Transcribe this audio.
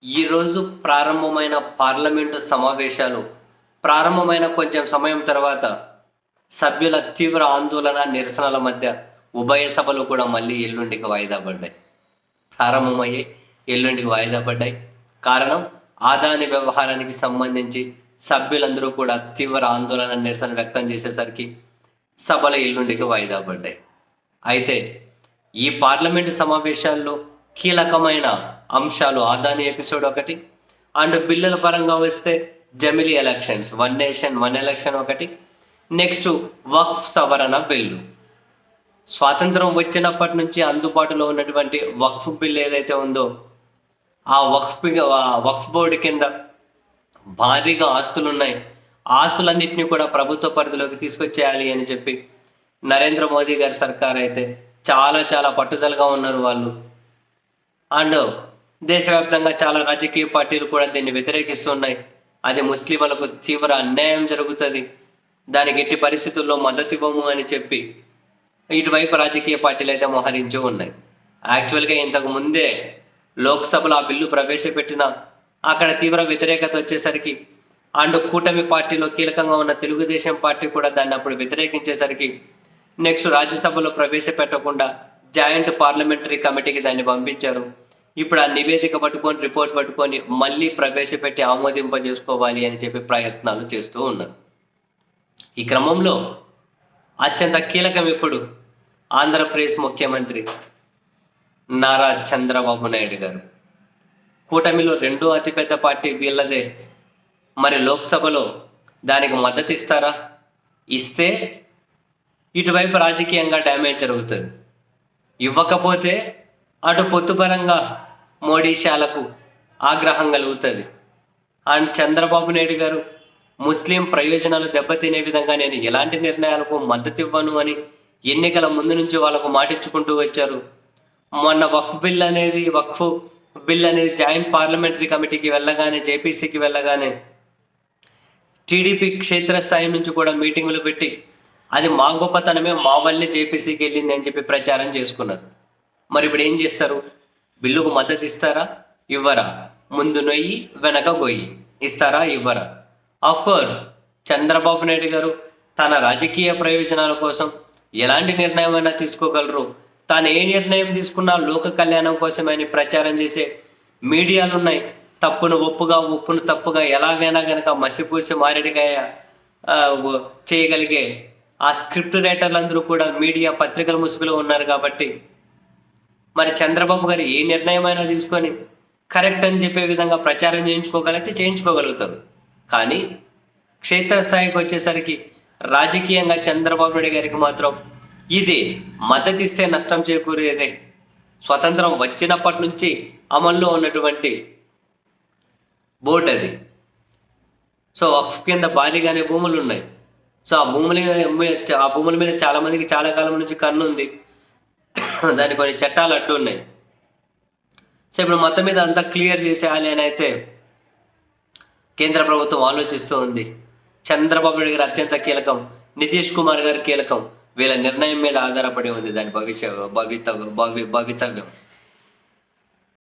ఈరోజు ప్రారంభమైన పార్లమెంటు సమావేశాలు ప్రారంభమైన కొంచెం సమయం తర్వాత సభ్యుల తీవ్ర ఆందోళన నిరసనల మధ్య ఉభయ సభలు కూడా మళ్ళీ ఎల్లుండికి వాయిదా పడ్డాయి. ప్రారంభమయ్యే ఎల్లుండికి వాయిదా పడ్డాయి. కారణం, ఆదాని వ్యవహారానికి సంబంధించి సభ్యులందరూ కూడా తీవ్ర ఆందోళన నిరసన వ్యక్తం చేసేసరికి సభలు ఎల్లుండికి వాయిదా పడ్డాయి. అయితే ఈ పార్లమెంటు సమావేశాల్లో కీలకమైన అంశాలు ఆదాని ఎపిసోడ్ ఒకటి, అండ్ బిల్లుల పరంగా వస్తే జమిలీ elections, one nation one election ఒకటి, నెక్స్ట్ వక్ఫ్ సవరణ బిల్లు. స్వాతంత్రం వచ్చినప్పటి నుంచి అందుబాటులో ఉన్నటువంటి వక్ఫ్ బిల్ ఏదైతే ఉందో ఆ వక్ఫ్ బోర్డు కింద భారీగా ఆస్తులు ఉన్నాయి. ఆస్తులన్నింటినీ కూడా ప్రభుత్వ పరిధిలోకి తీసుకొచ్చేయాలి అని చెప్పి నరేంద్ర మోదీ గారి సర్కార్ అయితే చాలా పట్టుదలగా ఉన్నారు వాళ్ళు. అండ్ దేశవ్యాప్తంగా చాలా రాజకీయ పార్టీలు కూడా దీన్ని వ్యతిరేకిస్తున్నాయి. అది ముస్లింలకు తీవ్ర అన్యాయం జరుగుతుంది, దానికి ఎట్టి పరిస్థితుల్లో మద్దతు ఇవ్వము అని చెప్పి ఇటువైపు రాజకీయ పార్టీలు అయితే మోహరించి ఉన్నాయి. యాక్చువల్గా ఇంతకు ముందే లోక్సభలో ఆ బిల్లు ప్రవేశపెట్టిన అక్కడ తీవ్ర వ్యతిరేకత వచ్చేసరికి అండ్ కూటమి పార్టీలో కీలకంగా ఉన్న తెలుగుదేశం పార్టీ కూడా దాన్ని అప్పుడు వ్యతిరేకించేసరికి నెక్స్ట్ రాజ్యసభలో ప్రవేశపెట్టకుండా జాయింట్ పార్లమెంటరీ కమిటీకి దాన్ని పంపించారు. ఇప్పుడు ఆ నివేదిక పట్టుకొని రిపోర్ట్ పట్టుకొని మళ్ళీ ప్రవేశపెట్టి ఆమోదింపజేసుకోవాలి అని చెప్పి ప్రయత్నాలు చేస్తూ ఉన్నారు. ఈ క్రమంలో అత్యంత కీలకం ఇప్పుడు ఆంధ్రప్రదేశ్ ముఖ్యమంత్రి నారా చంద్రబాబు నాయుడు గారు. కూటమిలో రెండో అతిపెద్ద పార్టీ వీళ్ళదే. మరి లోక్సభలో దానికి మద్దతు ఇస్తారా? ఇస్తే ఇటువైపు రాజకీయంగా డ్యామేజ్ జరుగుతుంది, ఇవ్వకపోతే అటు పొత్తుపరంగా మోడీ శాలకు ఆగ్రహం కలుగుతుంది. అండ్ చంద్రబాబు నాయుడు గారు ముస్లిం ప్రయోజనాలు దెబ్బతినే విధంగా నేను ఎలాంటి నిర్ణయాలకు మద్దతు ఇవ్వను అని ఎన్నికల ముందు నుంచి వాళ్ళకు మాటిచ్చుకుంటూ వచ్చారు. మొన్న వక్ఫ్ బిల్ అనేది జాయింట్ పార్లమెంటరీ కమిటీకి వెళ్ళగానే, జేపీసీకి వెళ్ళగానే టీడీపీ క్షేత్రస్థాయి నుంచి కూడా మీటింగులు పెట్టి అది మా గొప్పతనమే, మా వల్లే జేపీసీకి వెళ్ళింది అని చెప్పి ప్రచారం చేసుకున్నారు. మరి ఇప్పుడు ఏం చేస్తారు? బిల్లుకు మద్దతు ఇస్తారా? ఇవ్వరా? ముందు నొయ్యి వెనక గొయ్యి. ఇస్తారా? ఇవ్వరా? కోర్స్ చంద్రబాబు నాయుడు గారు తన రాజకీయ ప్రయోజనాల కోసం ఎలాంటి నిర్ణయం అయినా తీసుకోగలరు. తాను ఏ నిర్ణయం తీసుకున్నా లోక కళ్యాణం కోసమని ప్రచారం చేసే మీడియాలు ఉన్నాయి. తప్పును ఒప్పుగా, ఒప్పును తప్పుగా ఎలాగైనా కనుక మసిపూసి మారేడుకాయ చేయగలిగే ఆ స్క్రిప్ట్ రైటర్లందరూ కూడా మీడియా పత్రికల ముసుగులో ఉన్నారు. కాబట్టి మరి చంద్రబాబు గారు ఏ నిర్ణయం అయినా తీసుకొని కరెక్ట్ అని చెప్పే విధంగా ప్రచారం చేయించుకోగలుగుతారు. కానీ క్షేత్రస్థాయికి వచ్చేసరికి రాజకీయంగా చంద్రబాబు నాయుడు గారికి మాత్రం ఇది మద్దతు ఇస్తే నష్టం చేకూరేదే. స్వతంత్రం వచ్చినప్పటి నుంచి అమల్లో ఉన్నటువంటి బోర్డు అది. సో వక్ఫ్ కింద భారీగానే భూములు ఉన్నాయి. సో ఆ భూముల మీద చాలా మందికి చాలా కాలం నుంచి కన్ను ఉంది. దాని కొన్ని చట్టాలు అడ్డు ఉన్నాయి. సో ఇప్పుడు మొత్తం మీద అంతా క్లియర్ చేసేయాలి అని అయితే కేంద్ర ప్రభుత్వం ఆలోచిస్తూ ఉంది. చంద్రబాబు నాయుడు గారు అత్యంత కీలకం, నితీష్ కుమార్ గారు కీలకం. వీళ్ళ నిర్ణయం మీద ఆధారపడి ఉంది దాని భవితవ్యం.